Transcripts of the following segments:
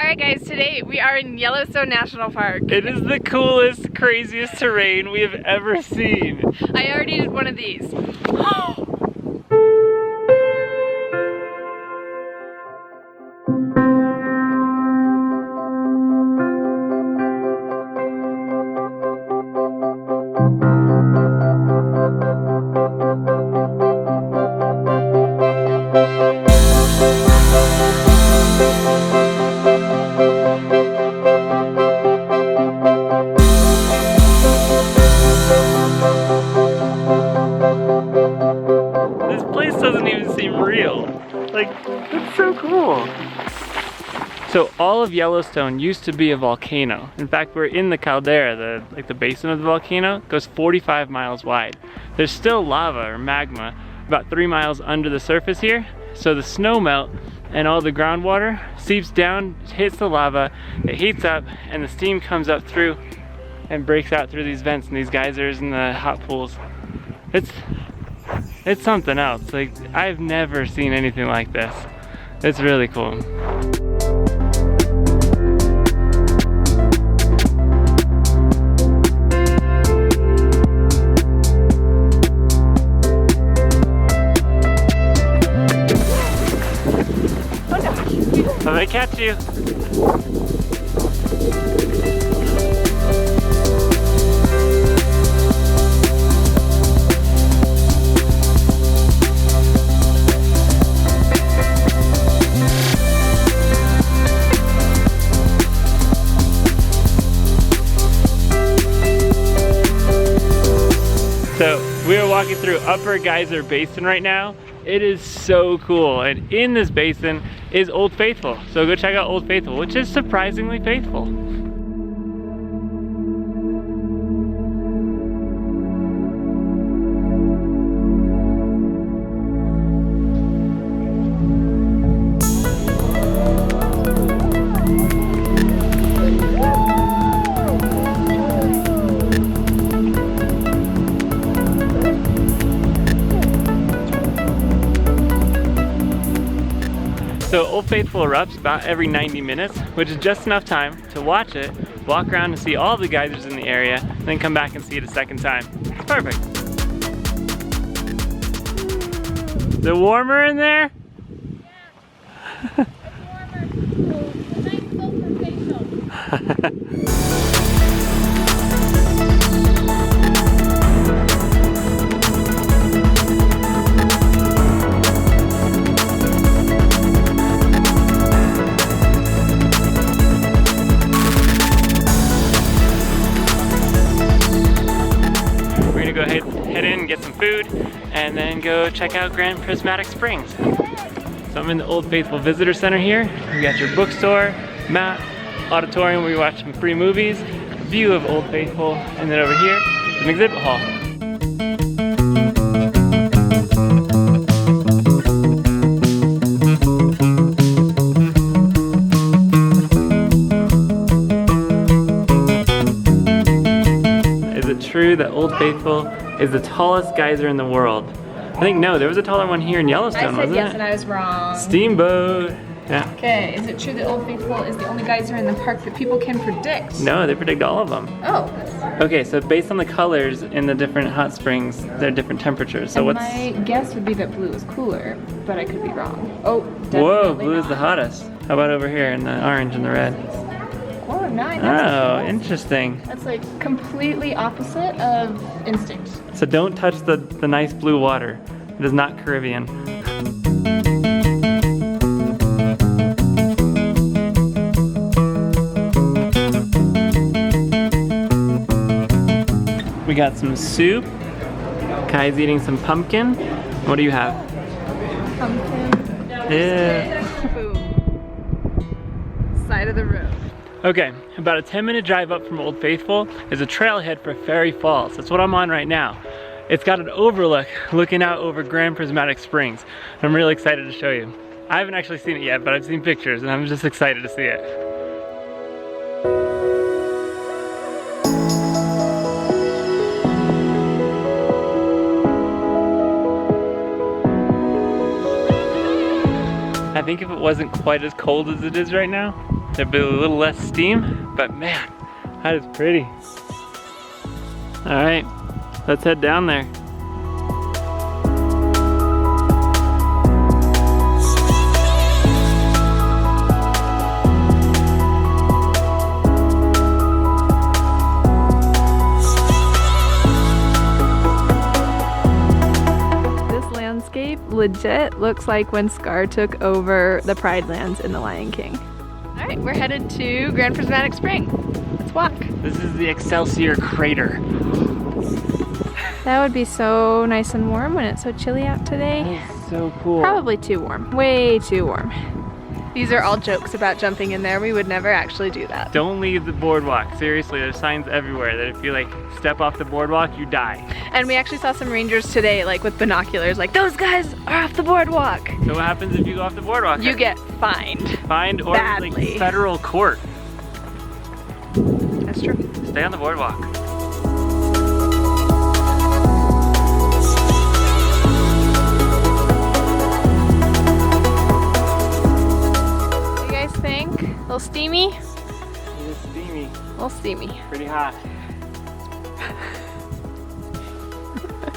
Alright guys, today we are in Yellowstone National Park. It is the coolest, craziest terrain we have ever seen. I already did one of these. It's so cool. So all of Yellowstone used to be a volcano. In fact, we're in the caldera, the basin of the volcano. It goes 45 miles wide. There's still lava or magma about 3 miles under the surface here. So the snow melt and all the groundwater seeps down, hits the lava, it heats up, and the steam comes up through and breaks out through these vents and these geysers and the hot pools. It's something else. Like, I've never seen anything like this. It's really cool. If I catch you. So we are walking through Upper Geyser Basin right now. It is so cool, and in this basin is Old Faithful. So go check out Old Faithful, which is surprisingly faithful. So Old Faithful erupts about every 90 minutes, which is just enough time to watch it, walk around and see all the geysers in the area, and then come back and see it a second time. It's perfect. Is it warmer in there? Yeah, it's warmer. Nice sulfur facial. Go head in and get some food and then go check out Grand Prismatic Springs. So I'm in the Old Faithful Visitor Center here. You got your bookstore, map, auditorium where you watch some free movies, view of Old Faithful, and then over here is an exhibit hall. True that Old Faithful is the tallest geyser in the world. I think no, there was a taller one here in Yellowstone, wasn't it? Yes, and I was wrong. Steamboat. Yeah. Okay, is it true that Old Faithful is the only geyser in the park that people can predict? No, they predict all of them. Oh. Okay, so based on the colors in the different hot springs, they're different temperatures. So and my guess would be that blue is cooler, but I could be wrong. Oh, definitely whoa, blue not. is the hottest. How about over here in the orange and the red? Oh, nice. Oh, interesting. That's like completely opposite of instinct. So don't touch the nice blue water. It is not Caribbean. We got some soup. Kai's eating some pumpkin. What do you have? Pumpkin. Yeah. Boom. Side of the road. Okay, about a 10-minute drive up from Old Faithful is a trailhead for Fairy Falls. That's what I'm on right now. It's got an overlook looking out over Grand Prismatic Springs. I'm really excited to show you. I haven't actually seen it yet, but I've seen pictures and I'm just excited to see it. I think if it wasn't quite as cold as it is right now, There'll be a little less steam, but man, that is pretty. All right, let's head down there. Legit looks like when Scar took over the Pride Lands in The Lion King. All right, we're headed to Grand Prismatic Spring. Let's walk. This is the Excelsior Crater. That would be so nice and warm when it's so chilly out today. That's so cool. Probably too warm, way too warm. These are all jokes about jumping in there. We would never actually do that. Don't leave the boardwalk. Seriously, there's signs everywhere that if you like step off the boardwalk, you die. And we actually saw some rangers today, like with binoculars, like those guys are off the boardwalk. So what happens if you go off the boardwalk? You get fined. Fined or badly. like federal court. That's true. Stay on the boardwalk. A little steamy? It is steamy. A little steamy. Pretty hot.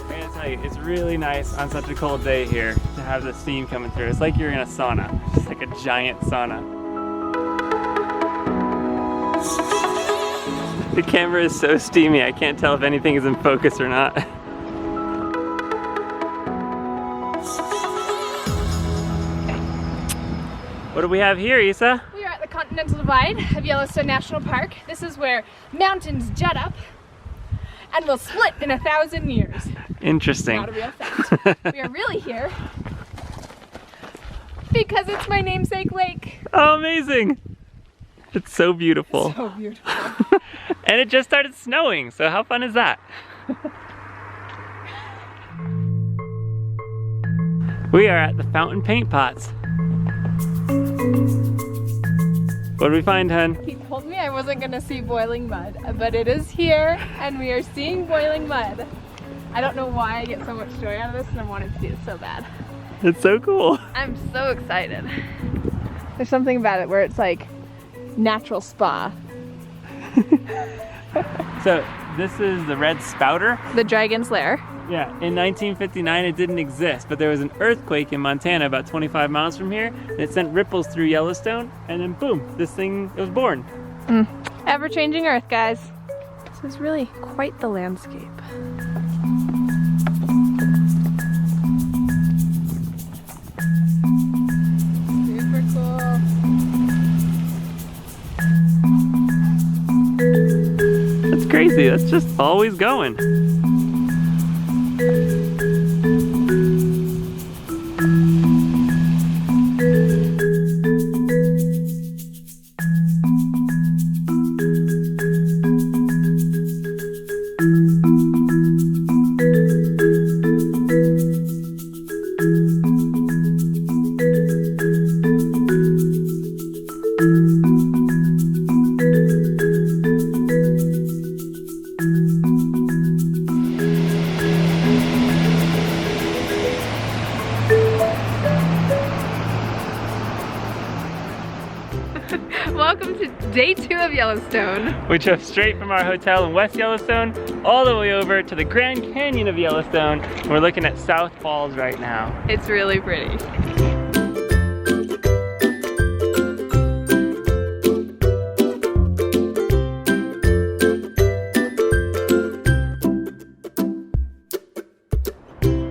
I gotta tell you, it's really nice on such a cold day here to have the steam coming through. It's like you're in a sauna. It's like a giant sauna. The camera is so steamy, I can't tell if anything is in focus or not. What do we have here, Isa? We are at the Continental Divide of Yellowstone National Park. This is where mountains jut up and will split in 1,000 years. Interesting. Not a real fact. We are really here because it's my namesake lake. Oh, amazing! It's so beautiful. So beautiful. And it just started snowing, so how fun is that? We are at the Fountain Paintpots. What did we find, hun? He told me I wasn't gonna see boiling mud, but it is here and we are seeing boiling mud. I don't know why I get so much joy out of this and I wanted to do it so bad. It's so cool. I'm so excited. There's something about it where it's like natural spa. So this is the red spouter. The dragon's lair. Yeah, in 1959 it didn't exist, but there was an earthquake in Montana about 25 miles from here, and it sent ripples through Yellowstone, and then boom, this thing, it was born. Ever-changing Earth, guys. This is really quite the landscape. Super cool. That's crazy, that's just always going. Welcome to day 2 of Yellowstone. We drove straight from our hotel in West Yellowstone all the way over to the Grand Canyon of Yellowstone. We're looking at South Falls right now. It's really pretty.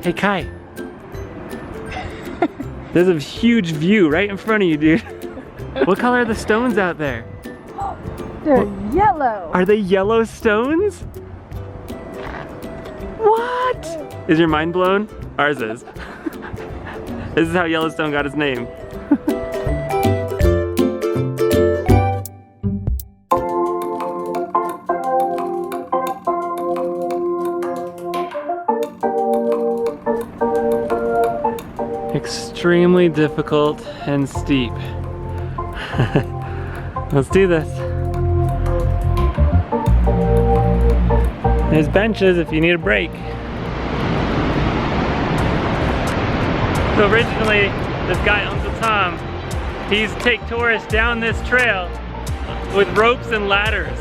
Hey Kai, there's a huge view right in front of you, dude. What color are the stones out there? They're yellow. Are they yellow stones? What? Is your mind blown? Ours is. This is how Yellowstone got its name. Extremely difficult and steep. Let's do this. There's benches if you need a break. So originally, this guy, Uncle Tom, He's take tourists down this trail with ropes and ladders.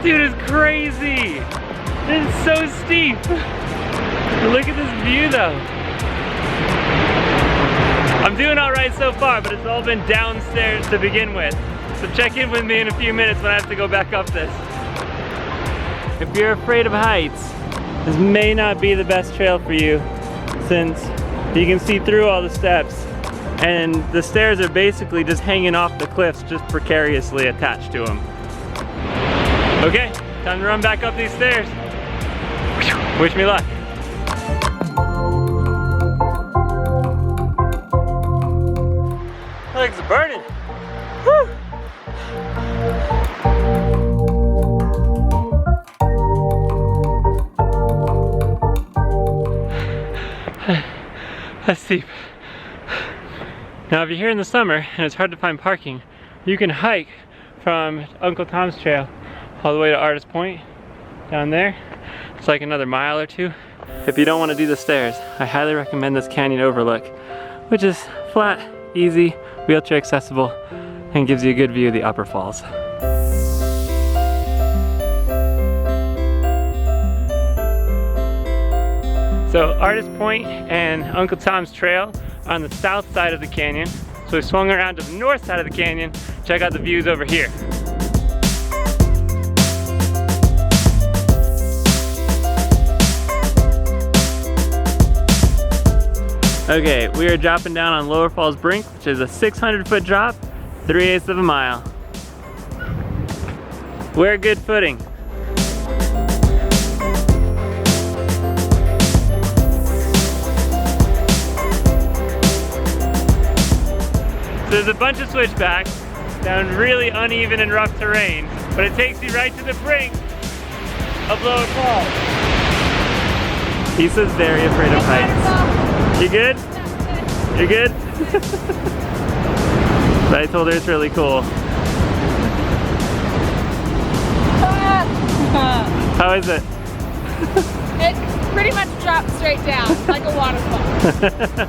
Dude, it's crazy. It's so steep. Look at this view though. I'm doing all right so far, but it's all been downstairs to begin with. So check in with me in a few minutes when I have to go back up this. If you're afraid of heights, this may not be the best trail for you, since you can see through all the steps and the stairs are basically just hanging off the cliffs, just precariously attached to them. Okay, time to run back up these stairs. Wish me luck. My legs are burning. Woo! That's steep. Now if you're here in the summer and it's hard to find parking, you can hike from Uncle Tom's Trail all the way to Artist Point down there. It's like another mile or two. If you don't want to do the stairs, I highly recommend this Canyon Overlook, which is flat, easy, wheelchair accessible, and gives you a good view of the Upper Falls. So Artist Point and Uncle Tom's Trail are on the south side of the canyon. So we swung around to the north side of the canyon, check out the views over here. Okay, we are dropping down on Lower Falls Brink, which is a 600-foot drop, 3/8 of a mile. We're good footing. So there's a bunch of switchbacks down really uneven and rough terrain, but it takes you right to the brink of Lower Falls. Lisa's very afraid of heights. You good? You good? But I told her it's really cool. How is it? It pretty much drops straight down like a waterfall.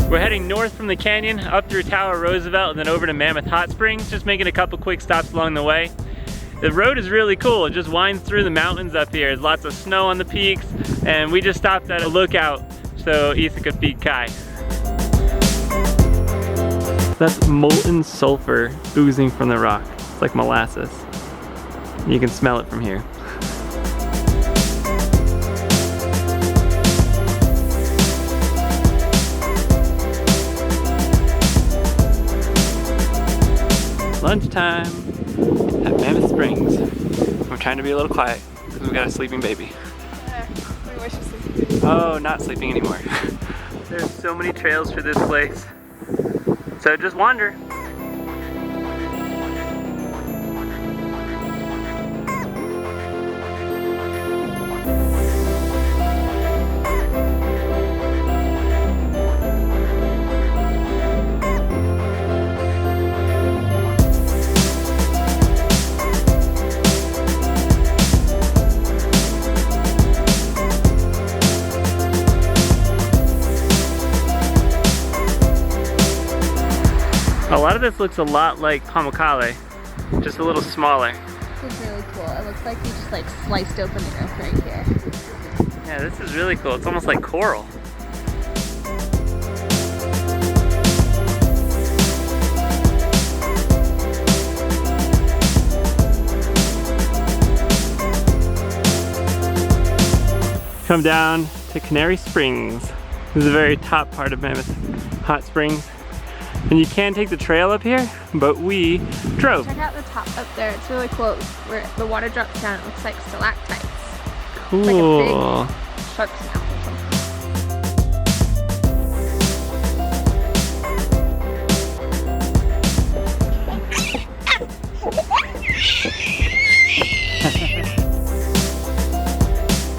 We're heading north from the canyon, up through Tower Roosevelt, and then over to Mammoth Hot Springs, just making a couple quick stops along the way. The road is really cool. It just winds through the mountains up here. There's lots of snow on the peaks, and we just stopped at a lookout so Isa could feed Kai. That's molten sulfur oozing from the rock. It's like molasses. You can smell it from here. Lunchtime at Mammoth Springs. I'm trying to be a little quiet because we've got a sleeping baby. We wish you sleeping. Oh, not sleeping anymore. There's so many trails for this place. So just wander. A lot of this looks a lot like Pamukkale, just a little smaller. This is really cool. It looks like you just like sliced open the earth right here. Yeah, this is really cool. It's almost like coral. Come down to Canary Springs. This is the very top part of Mammoth Hot Springs. And you can take the trail up here, but we drove. Check out the top up there. It's really cool. Where the water drops down, it looks like stalactites. Cool. Like a big shark's mouth or something.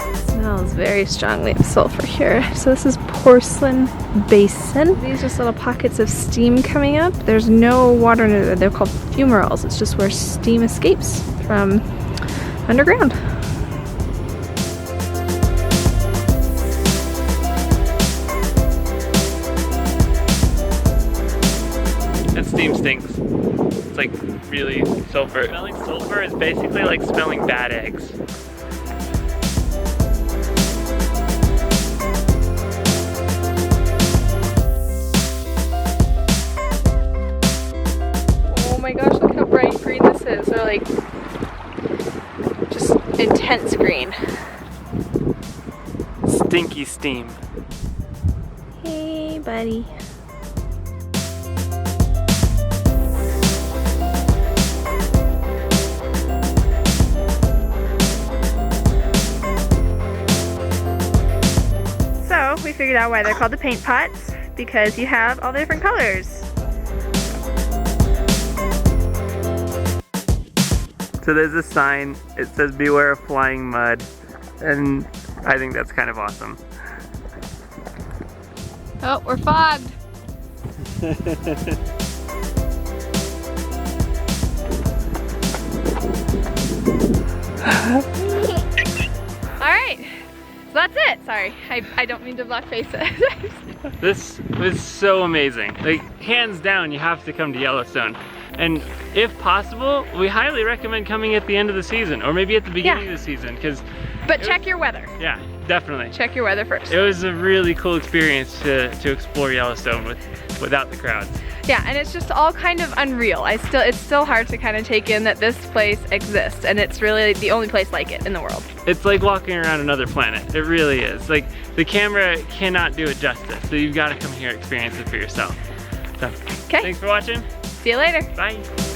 It smells very very strongly of sulfur here. So this is Porcelain Basin. These are just little pockets of steam coming up. There's no water under there. They're called fumaroles. It's just where steam escapes from underground. That steam stinks. It's like really sulfur. Smelling sulfur is basically like smelling bad eggs. Oh my gosh, look how bright green this is. Or like, just intense green. Stinky steam. Hey, buddy. So we figured out why they're called the paint pots, because you have all the different colors. So there's a sign, it says beware of flying mud, and I think that's kind of awesome. Oh, we're fogged. All right, so that's it. Sorry, I don't mean to block faces. This was so amazing. Like, hands down, you have to come to Yellowstone. And if possible, we highly recommend coming at the end of the season, or maybe at the beginning of the season, because... But check your weather. Yeah, definitely. Check your weather first. It was a really cool experience to explore Yellowstone without the crowds. Yeah, and it's just all kind of unreal. It's still hard to kind of take in that this place exists, and it's really the only place like it in the world. It's like walking around another planet. It really is. Like, the camera cannot do it justice, so you've got to come here and experience it for yourself. So, Okay. thanks for watching. See you later. Bye.